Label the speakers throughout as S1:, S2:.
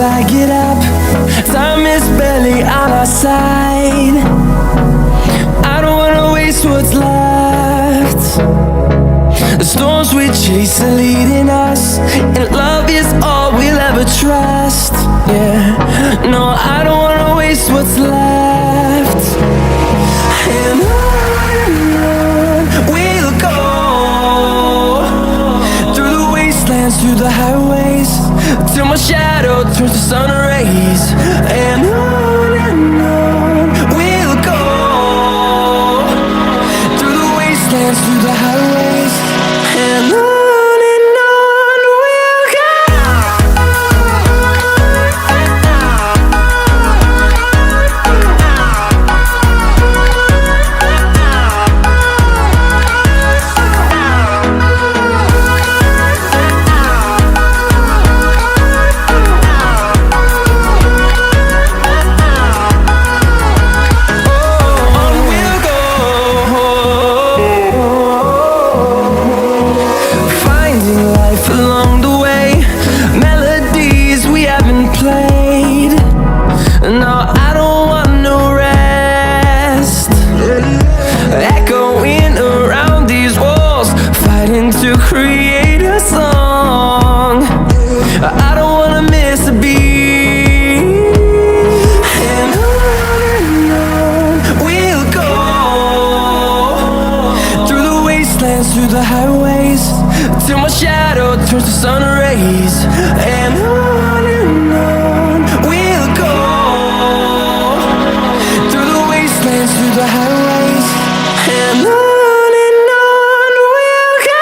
S1: I get up. Time is barely on our side. I don't wanna waste what's left. The storms we chase are leading us, and love is all we'll ever trust. Yeah, no, I don't wanna waste what's left. And on we'll go, through the wastelands, through the highways, till my shadow turns to sun rays. And on we'll go, through the wastelands, through the highways, and on we'll go. Along the way, melodies we haven't played. No, I don't want no rest. Echoing around these walls, fighting to create a song. I don't wanna miss a beat. And on we'll go, through the wastelands, through the highways, till my shadow turns to sun rays. And on we'll go, through the wastelands, through the highways, and on we'll go.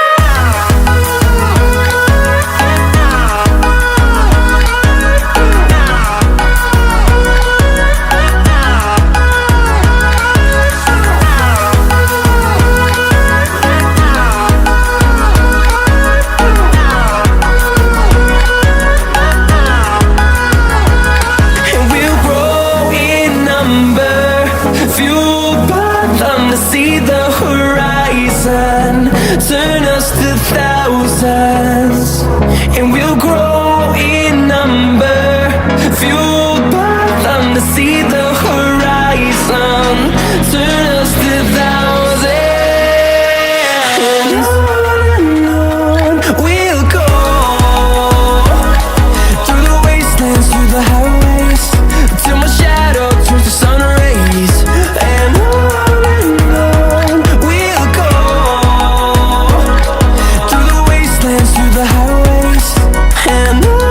S1: See the horizon, turn us to thousands, and we'll grow in number, fueled by them to see the horizon, turn us to thousands, and on we'll go, through the wastelands, through the highways, till my shadow turns to sun rays. And through the highways, and on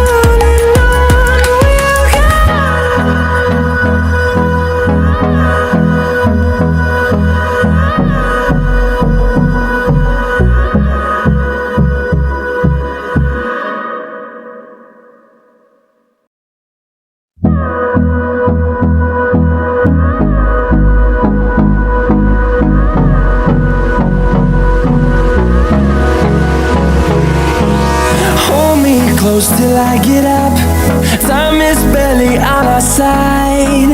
S1: close till I get up. Time is barely on our side.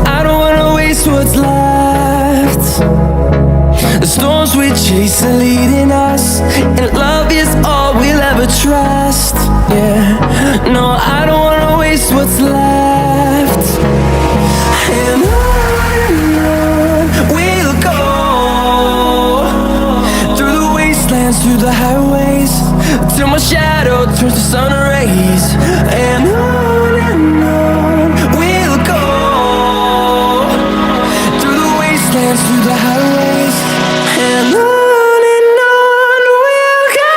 S1: I don't wanna waste what's left. The storms we chase are leading us, and love is all we'll ever trust. Yeah, no, I don't wanna waste what's left. And on we'll go, through the wastelands, through the highways, till my shadow turns to sun rays. And on we'll go, through the wastelands, through the highways, and on. We'll go.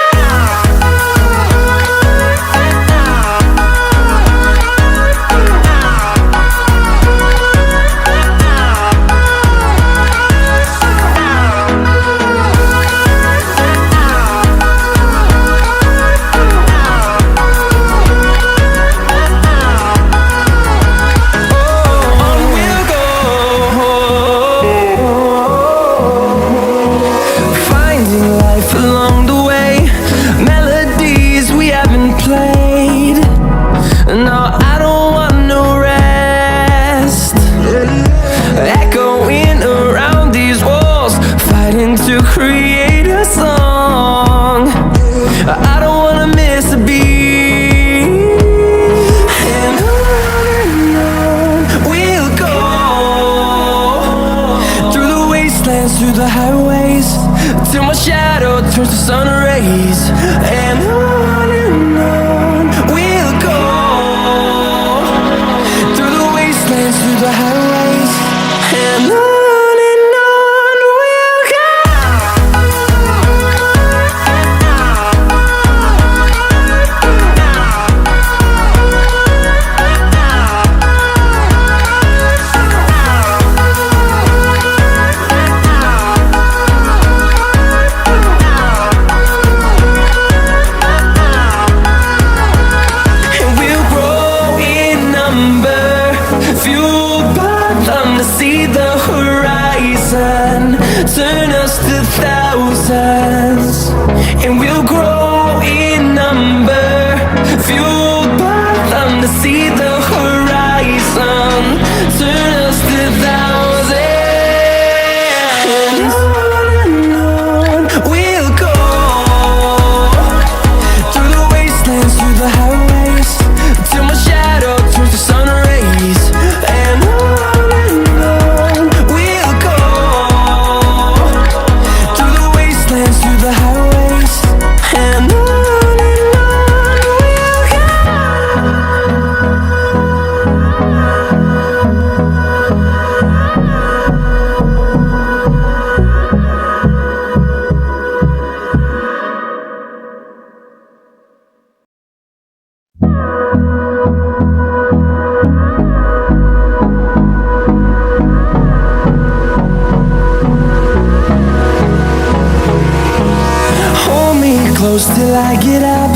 S1: till I get up.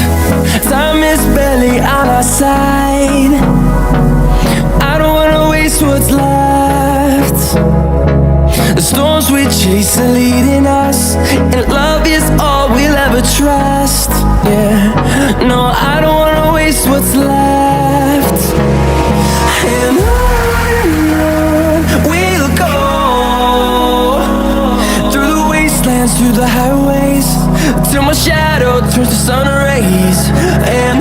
S1: Time is barely on our side. I don't wanna waste what's left. The storms we chase are leading us, and love is all we'll ever trust. Yeah, no, I don't wanna waste what's left. And on we'll go, through the wastelands, through the highways, till my shadow turns to sun rays. And